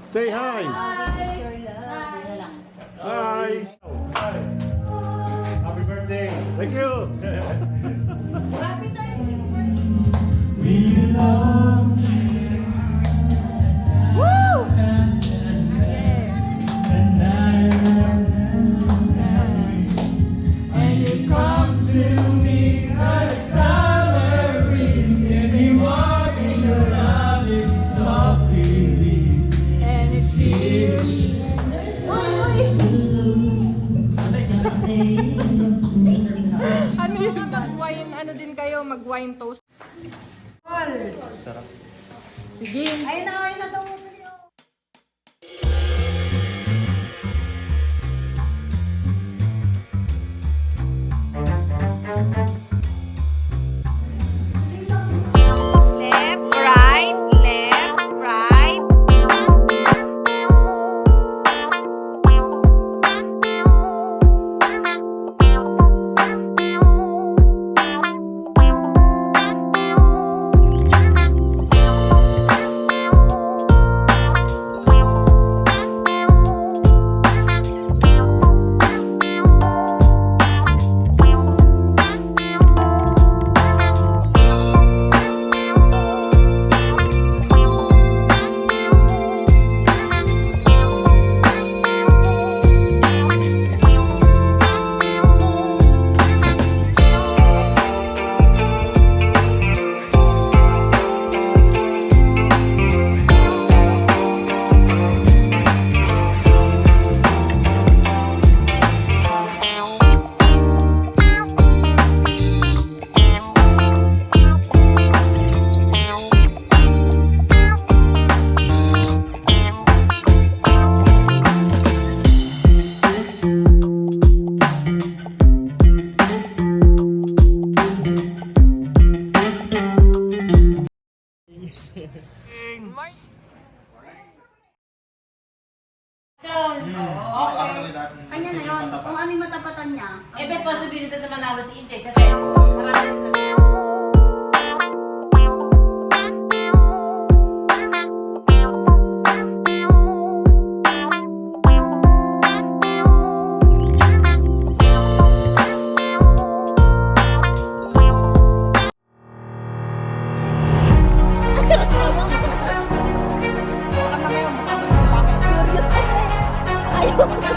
Say hi. Hi. Happy birthday. Thank you. Happy birthday. We love Woo! and And you come to me like summer breeze. Let me walk in your love, it's softly. And it feels. Ano yun? Mag-wine, ano din kayo? Mag-wine toast. Sarap. Sige. Ayun na daw. Left, right, left, right. Kanya na yun. Kung ano yung matapatan niya. Eh, may possibility na manalo si Inte kasi marami na. Curious na siya. Ayaw.